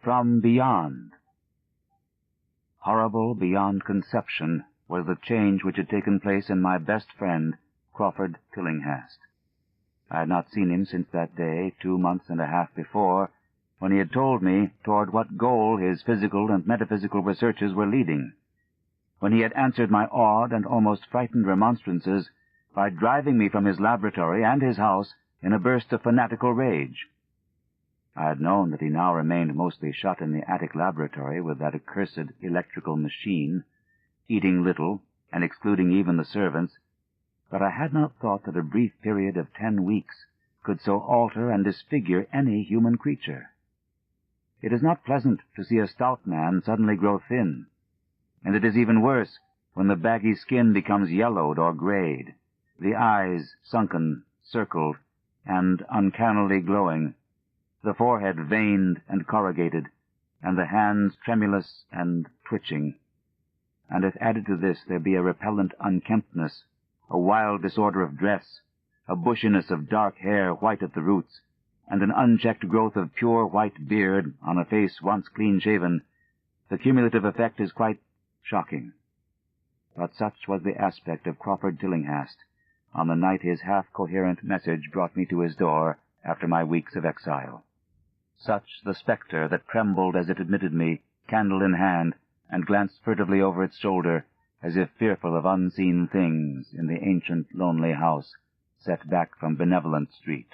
from beyond. Horrible beyond conception was the change which had taken place in my best friend, Crawford Tillinghast. I had not seen him since that day, 2 months and a half before, when he had told me toward what goal his physical and metaphysical researches were leading, when he had answered my awed and almost frightened remonstrances by driving me from his laboratory and his house in a burst of fanatical rage. I had known that he now remained mostly shut in the attic laboratory with that accursed electrical machine, eating little and excluding even the servants, but I had not thought that a brief period of 10 weeks could so alter and disfigure any human creature. It is not pleasant to see a stout man suddenly grow thin, and it is even worse when the baggy skin becomes yellowed or grayed, the eyes sunken, circled, and uncannily glowing, the forehead veined and corrugated, and the hands tremulous and twitching. And if added to this there be a repellent unkemptness, a wild disorder of dress, a bushiness of dark hair white at the roots, and an unchecked growth of pure white beard on a face once clean-shaven, the cumulative effect is quite shocking. But such was the aspect of Crawford Tillinghast on the night his half-coherent message brought me to his door after my weeks of exile. Such the spectre that trembled as it admitted me, candle in hand, and glanced furtively over its shoulder, as if fearful of unseen things in the ancient, lonely house set back from Benevolent Street.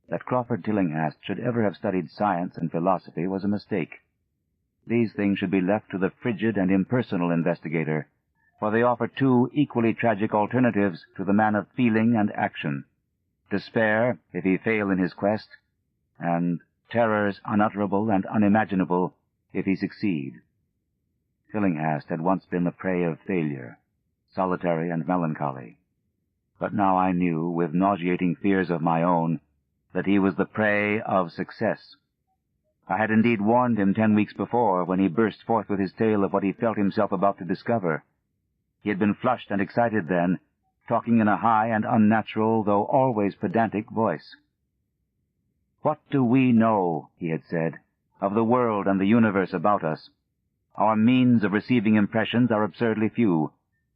That Crawford Tillinghast should ever have studied science and philosophy was a mistake. These things should be left to the frigid and impersonal investigator, for they offer 2 equally tragic alternatives to the man of feeling and action: despair if he fail in his quest, and terrors unutterable and unimaginable if he succeed. Tillinghast had once been the prey of failure, solitary and melancholy, but now I knew, with nauseating fears of my own, that he was the prey of success. I had indeed warned him 10 weeks before, when he burst forth with his tale of what he felt himself about to discover. He had been flushed and excited then, talking in a high and unnatural, though always pedantic, voice. "What do we know," he had said, "of the world and the universe about us? Our means of receiving impressions are absurdly few,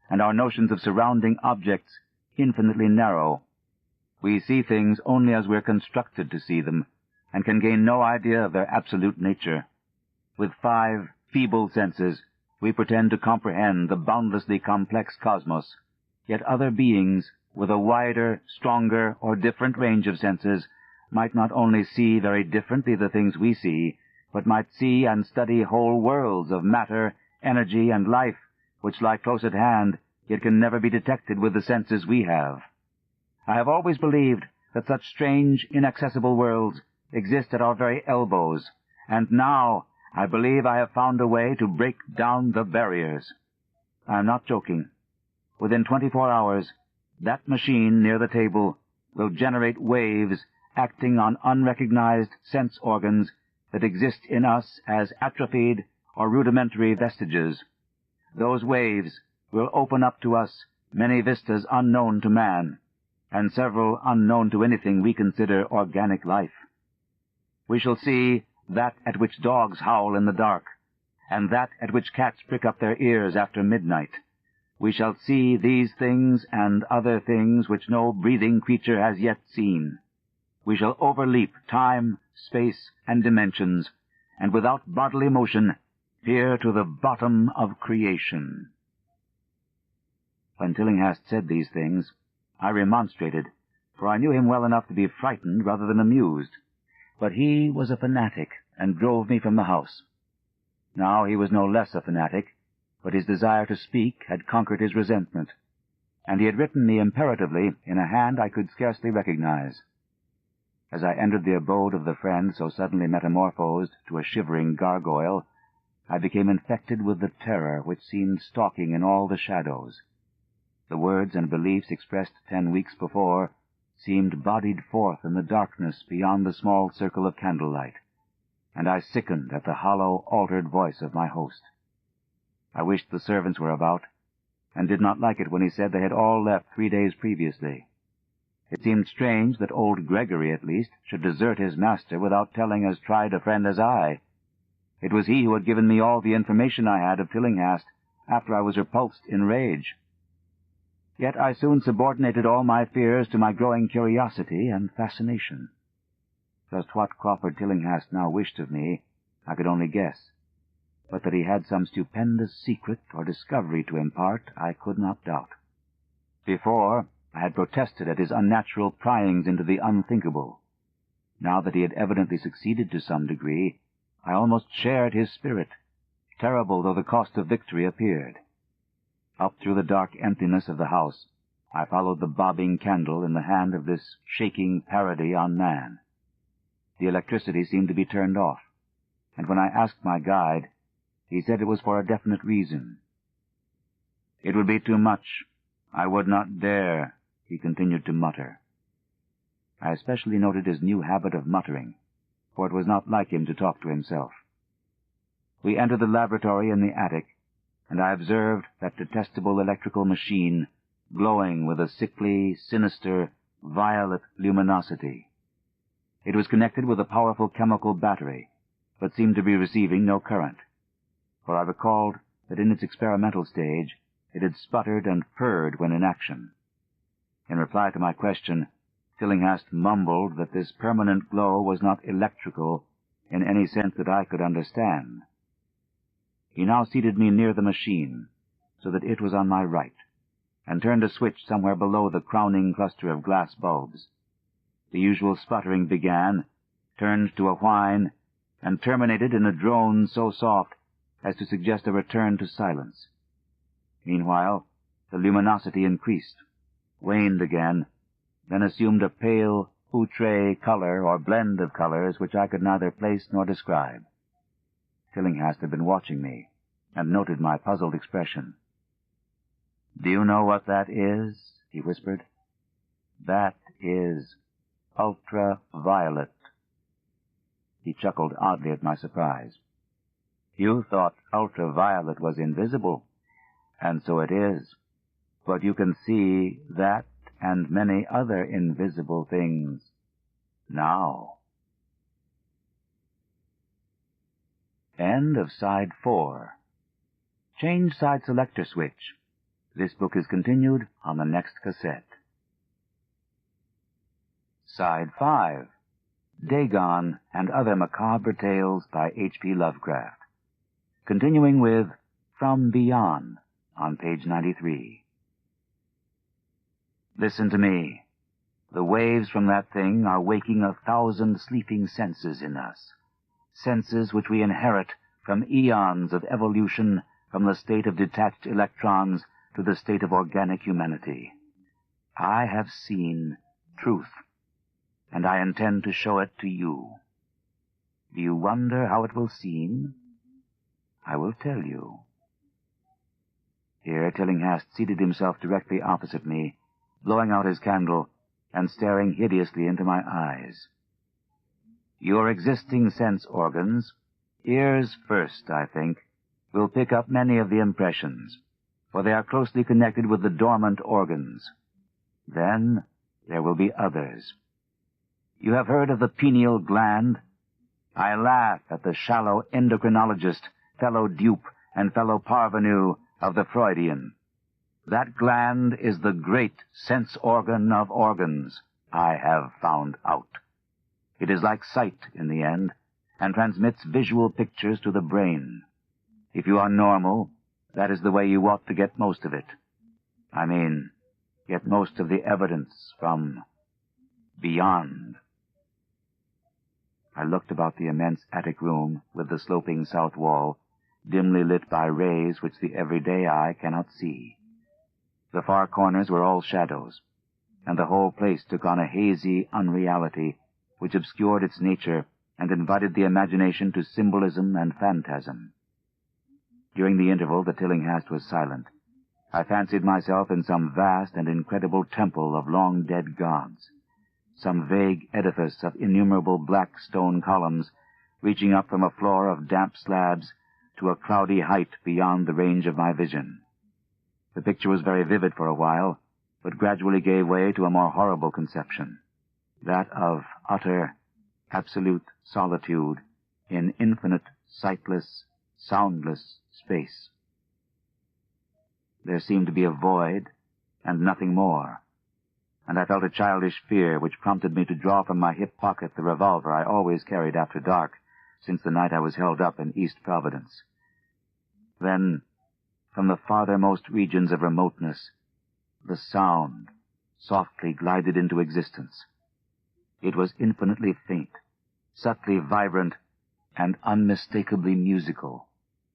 and our notions of surrounding objects infinitely narrow. We see things only as we're constructed to see them, and can gain no idea of their absolute nature. With 5 feeble senses, we pretend to comprehend the boundlessly complex cosmos, yet other beings, with a wider, stronger, or different range of senses, might not only see very differently the things we see, but might see and study whole worlds of matter, energy, and life, which lie close at hand, yet can never be detected with the senses we have. I have always believed that such strange, inaccessible worlds exist at our very elbows, and now I believe I have found a way to break down the barriers. I am not joking. Within 24 hours, that machine near the table will generate waves acting on unrecognized sense organs that exist in us as atrophied or rudimentary vestiges. Those waves will open up to us many vistas unknown to man, and several unknown to anything we consider organic life. We shall see that at which dogs howl in the dark, and that at which cats prick up their ears after midnight. We shall see these things and other things which no breathing creature has yet seen. We shall overleap time, space, and dimensions, and without bodily motion peer to the bottom of creation. When Tillinghast said these things, I remonstrated, for I knew him well enough to be frightened rather than amused. But he was a fanatic, and drove me from the house. Now he was no less a fanatic, but his desire to speak had conquered his resentment, and he had written me imperatively in a hand I could scarcely recognize. As I entered the abode of the friend so suddenly metamorphosed to a shivering gargoyle, I became infected with the terror which seemed stalking in all the shadows. The words and beliefs expressed 10 weeks before seemed bodied forth in the darkness beyond the small circle of candlelight, and I sickened at the hollow, altered voice of my host. I wished the servants were about, and did not like it when he said they had all left 3 days previously. It seemed strange that old Gregory, at least, should desert his master without telling as tried a friend as I. It was he who had given me all the information I had of Tillinghast after I was repulsed in rage. Yet I soon subordinated all my fears to my growing curiosity and fascination. Just what Crawford Tillinghast now wished of me, I could only guess. But that he had some stupendous secret or discovery to impart, I could not doubt. Before, I had protested at his unnatural pryings into the unthinkable. Now that he had evidently succeeded to some degree, I almost shared his spirit, terrible though the cost of victory appeared. Up through the dark emptiness of the house, I followed the bobbing candle in the hand of this shaking parody on man. The electricity seemed to be turned off, and when I asked my guide, he said it was for a definite reason. It would be too much. I would not dare, he continued to mutter. I especially noted his new habit of muttering, for it was not like him to talk to himself. We entered the laboratory in the attic, and I observed that detestable electrical machine glowing with a sickly, sinister, violet luminosity. It was connected with a powerful chemical battery, but seemed to be receiving no current, for I recalled that in its experimental stage it had sputtered and purred when in action. In reply to my question, Tillinghast mumbled that this permanent glow was not electrical in any sense that I could understand. He now seated me near the machine, so that it was on my right, and turned a switch somewhere below the crowning cluster of glass bulbs. The usual sputtering began, turned to a whine, and terminated in a drone so soft as to suggest a return to silence. Meanwhile, the luminosity increased, waned again, then assumed a pale, outre color or blend of colors which I could neither place nor describe. Tillinghast had been watching me, and noted my puzzled expression. "Do you know what that is?" he whispered. "That is ultraviolet." He chuckled oddly at my surprise. "You thought ultraviolet was invisible, and so it is. But you can see that and many other invisible things now." End of Side 4. Change side selector switch. This book is continued on the next cassette. Side 5. Dagon and Other Macabre Tales by H.P. Lovecraft. Continuing with From Beyond on page 93. Listen to me. The waves from that thing are waking 1,000 sleeping senses in us. Senses which we inherit from eons of evolution from the state of detached electrons to the state of organic humanity. I have seen truth, and I intend to show it to you. Do you wonder how it will seem? I will tell you. Here Tillinghast seated himself directly opposite me, blowing out his candle and staring hideously into my eyes. Your existing sense organs, ears first, I think, will pick up many of the impressions, for they are closely connected with the dormant organs. Then there will be others. You have heard of the pineal gland? I laugh at the shallow endocrinologist, fellow dupe and fellow parvenu of the Freudian. That gland is the great sense organ of organs, I have found out. It is like sight in the end, and transmits visual pictures to the brain. If you are normal, that is the way you ought to get most of it. I mean, get most of the evidence from beyond. I looked about the immense attic room with the sloping south wall, dimly lit by rays which the everyday eye cannot see. The far corners were all shadows, and the whole place took on a hazy unreality which obscured its nature and invited the imagination to symbolism and phantasm. During the interval that Tillinghast was silent, I fancied myself in some vast and incredible temple of long-dead gods, some vague edifice of innumerable black stone columns reaching up from a floor of damp slabs to a cloudy height beyond the range of my vision. The picture was very vivid for a while, but gradually gave way to a more horrible conception, that of utter, absolute solitude in infinite, sightless, soundless space. There seemed to be a void and nothing more, and I felt a childish fear which prompted me to draw from my hip pocket the revolver I always carried after dark since the night I was held up in East Providence. Then, from the farthermost regions of remoteness, the sound softly glided into existence. It was infinitely faint, subtly vibrant, and unmistakably musical,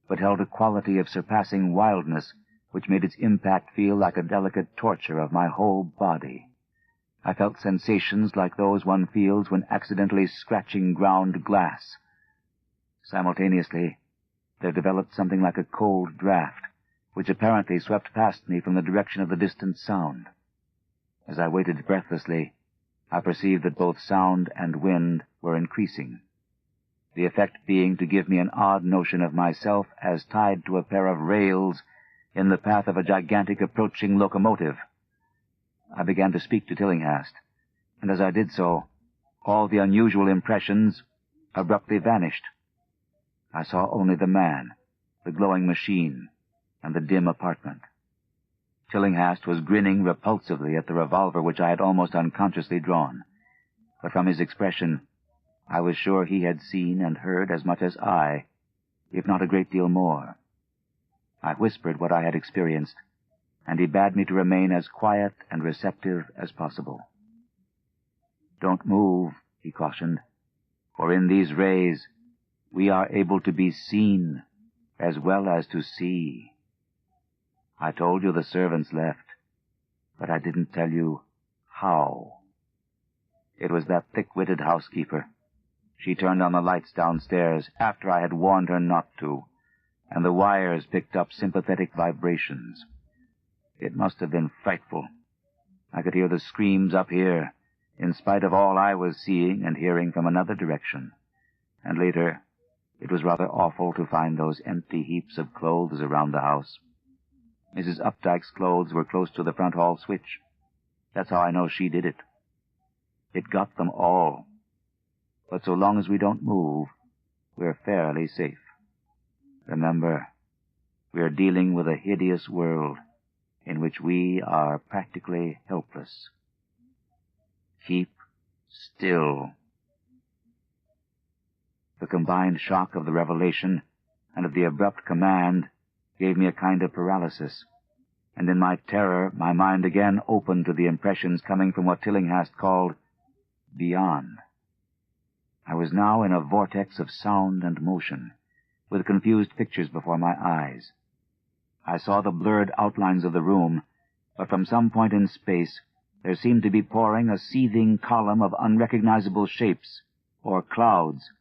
but held a quality of surpassing wildness which made its impact feel like a delicate torture of my whole body. I felt sensations like those one feels when accidentally scratching ground glass. Simultaneously, there developed something like a cold draft, which apparently swept past me from the direction of the distant sound. As I waited breathlessly, I perceived that both sound and wind were increasing, the effect being to give me an odd notion of myself as tied to a pair of rails in the path of a gigantic approaching locomotive. I began to speak to Tillinghast, and as I did so, all the unusual impressions abruptly vanished. I saw only the man, the glowing machine, and the dim apartment. Tillinghast was grinning repulsively at the revolver which I had almost unconsciously drawn, but from his expression I was sure he had seen and heard as much as I, if not a great deal more. I whispered what I had experienced, and he bade me to remain as quiet and receptive as possible. "Don't move," he cautioned, "for in these rays we are able to be seen as well as to see. I told you the servants left, but I didn't tell you how. It was that thick-witted housekeeper. She turned on the lights downstairs after I had warned her not to, and the wires picked up sympathetic vibrations. It must have been frightful. I could hear the screams up here, in spite of all I was seeing and hearing from another direction. And later, it was rather awful to find those empty heaps of clothes around the house. Mrs. Updike's clothes were close to the front hall switch. That's how I know she did it. It got them all. But so long as we don't move, we're fairly safe. Remember, we're dealing with a hideous world in which we are practically helpless. Keep still." The combined shock of the revelation and of the abrupt command gave me a kind of paralysis, and in my terror my mind again opened to the impressions coming from what Tillinghast called beyond. I was now in a vortex of sound and motion, with confused pictures before my eyes. I saw the blurred outlines of the room, but from some point in space there seemed to be pouring a seething column of unrecognizable shapes, or clouds,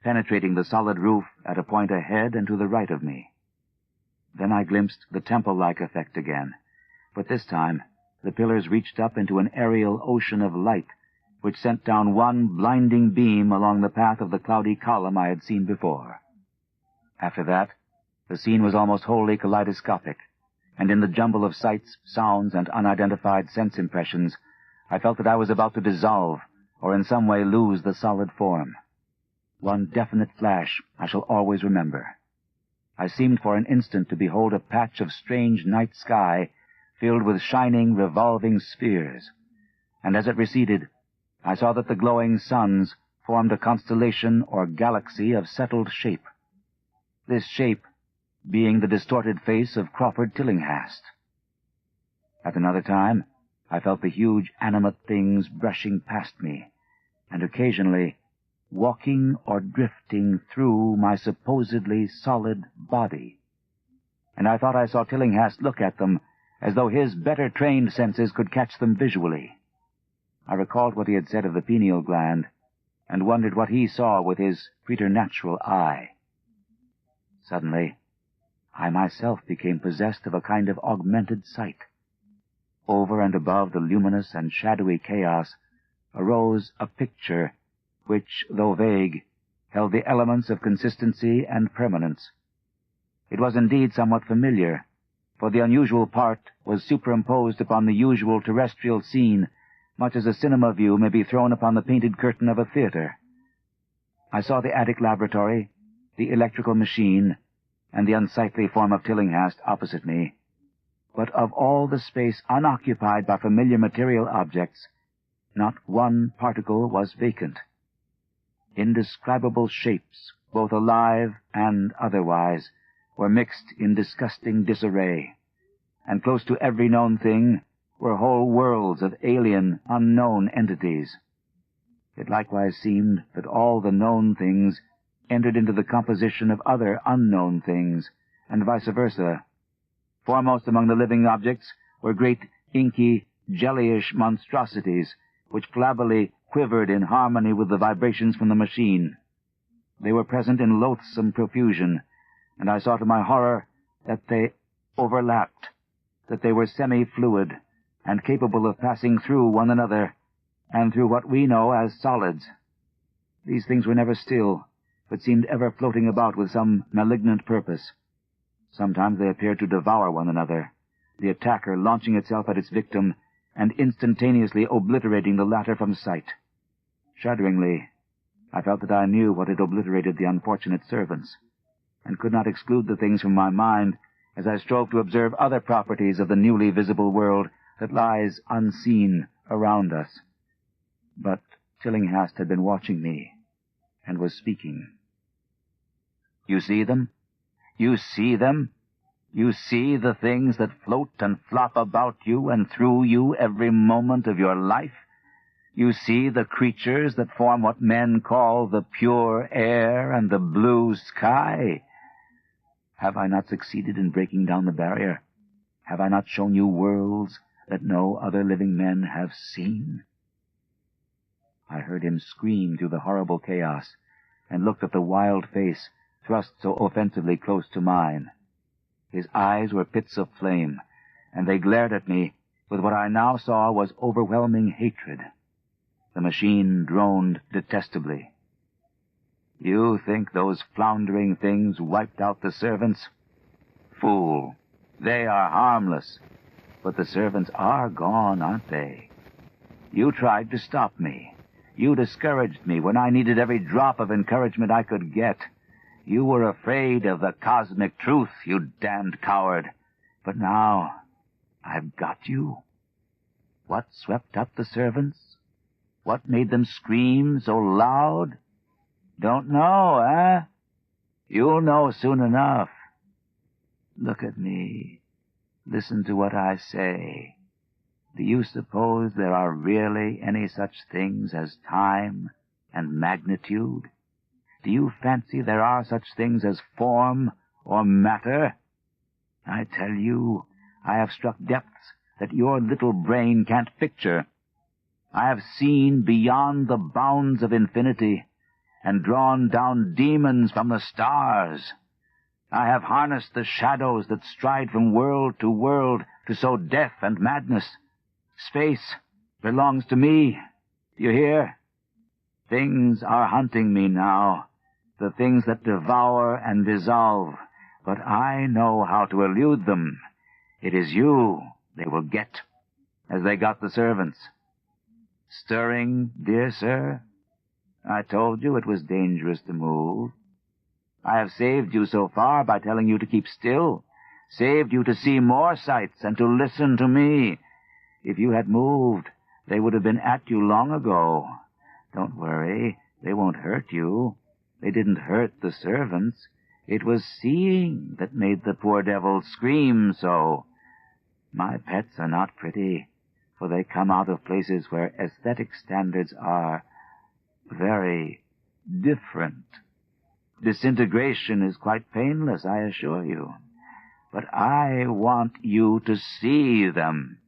penetrating the solid roof at a point ahead and to the right of me. Then I glimpsed the temple-like effect again, but this time the pillars reached up into an aerial ocean of light, which sent down one blinding beam along the path of the cloudy column I had seen before. After that, the scene was almost wholly kaleidoscopic, and in the jumble of sights, sounds, and unidentified sense impressions, I felt that I was about to dissolve, or in some way lose the solid form. One definite flash I shall always remember. I seemed for an instant to behold a patch of strange night sky filled with shining, revolving spheres, and as it receded, I saw that the glowing suns formed a constellation or galaxy of settled shape, this shape being the distorted face of Crawford Tillinghast. At another time, I felt the huge animate things brushing past me, and occasionally walking or drifting through my supposedly solid body. And I thought I saw Tillinghast look at them as though his better-trained senses could catch them visually. I recalled what he had said of the pineal gland, and wondered what he saw with his preternatural eye. Suddenly, I myself became possessed of a kind of augmented sight. Over and above the luminous and shadowy chaos arose a picture which, though vague, held the elements of consistency and permanence. It was indeed somewhat familiar, for the unusual part was superimposed upon the usual terrestrial scene, much as a cinema view may be thrown upon the painted curtain of a theater. I saw the attic laboratory, the electrical machine, and the unsightly form of Tillinghast opposite me. But of all the space unoccupied by familiar material objects, not one particle was vacant. Indescribable shapes, both alive and otherwise, were mixed in disgusting disarray, and close to every known thing were whole worlds of alien, unknown entities. It likewise seemed that all the known things entered into the composition of other unknown things, and vice versa. Foremost among the living objects were great, inky, jellyish monstrosities, which flabbily quivered in harmony with the vibrations from the machine. They were present in loathsome profusion, and I saw to my horror that they overlapped, that they were semi-fluid, and capable of passing through one another, and through what we know as solids. These things were never still, but seemed ever floating about with some malignant purpose. Sometimes they appeared to devour one another, the attacker launching itself at its victim, and instantaneously obliterating the latter from sight. Shudderingly, I felt that I knew what had obliterated the unfortunate servants, and could not exclude the things from my mind as I strove to observe other properties of the newly visible world that lies unseen around us. But Tillinghast had been watching me, and was speaking. "You see them? You see them? You see the things that float and flop about you and through you every moment of your life? You see the creatures that form what men call the pure air and the blue sky? Have I not succeeded in breaking down the barrier? Have I not shown you worlds that no other living men have seen?" I heard him scream through the horrible chaos, and looked at the wild face thrust so offensively close to mine. His eyes were pits of flame, and they glared at me with what I now saw was overwhelming hatred. The machine droned detestably. "You think those floundering things wiped out the servants? Fool! They are harmless. But the servants are gone, aren't they? You tried to stop me. You discouraged me when I needed every drop of encouragement I could get. You were afraid of the cosmic truth, you damned coward. But now I've got you. What swept up the servants? What made them scream so loud? Don't know, eh? You'll know soon enough. Look at me. Listen to what I say. Do you suppose there are really any such things as time and magnitude? Do you fancy there are such things as form or matter? I tell you, I have struck depths that your little brain can't picture. I have seen beyond the bounds of infinity and drawn down demons from the stars. I have harnessed the shadows that stride from world to sow death and madness. Space belongs to me. Do you hear? Things are hunting me now, the things that devour and dissolve, but I know how to elude them. It is you they will get, as they got the servants. Stirring, dear sir? I told you it was dangerous to move. I have saved you so far by telling you to keep still, saved you to see more sights and to listen to me. If you had moved, they would have been at you long ago. Don't worry, they won't hurt you. They didn't hurt the servants. It was seeing that made the poor devils scream so. My pets are not pretty, for they come out of places where aesthetic standards are very different. Disintegration is quite painless, I assure you. But I want you to see them.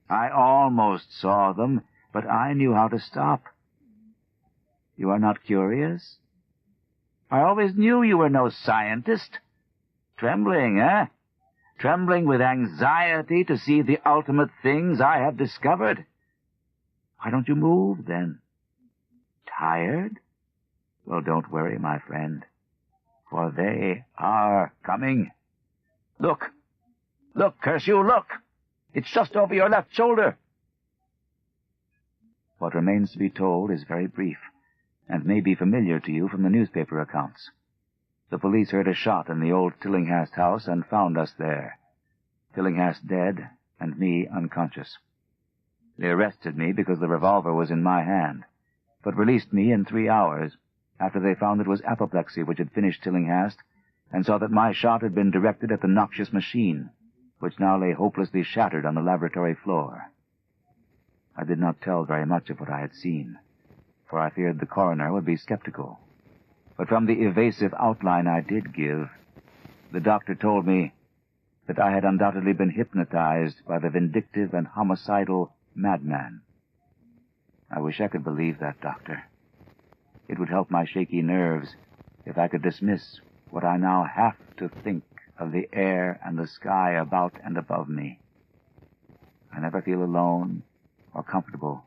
I almost saw them, but I knew how to stop. You are not curious? I always knew you were no scientist. Trembling, eh? Trembling with anxiety to see the ultimate things I have discovered. Why don't you move, then? Tired? Well, don't worry, my friend, for they are coming. Look, Look, curse you, look! It's just over your left shoulder. What remains to be told is very brief, and may be familiar to you from the newspaper accounts. The police heard a shot in the old Tillinghast house and found us there. Tillinghast dead, and me unconscious. They arrested me because the revolver was in my hand, but released me in 3 hours, after they found it was apoplexy which had finished Tillinghast, and saw that my shot had been directed at the noxious machine, which now lay hopelessly shattered on the laboratory floor. I did not tell very much of what I had seen, for I feared the coroner would be skeptical. But from the evasive outline I did give, the doctor told me that I had undoubtedly been hypnotized by the vindictive and homicidal madman. I wish I could believe that, Doctor. It would help my shaky nerves if I could dismiss what I now have to think of the air and the sky about and above me. I never feel alone or comfortable,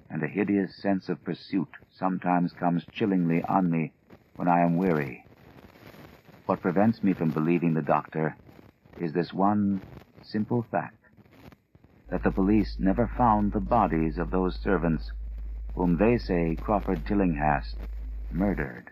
and a hideous sense of pursuit sometimes comes chillingly on me when I am weary. What prevents me from believing the doctor is this one simple fact, that the police never found the bodies of those servants whom they say Crawford Tillinghast murdered.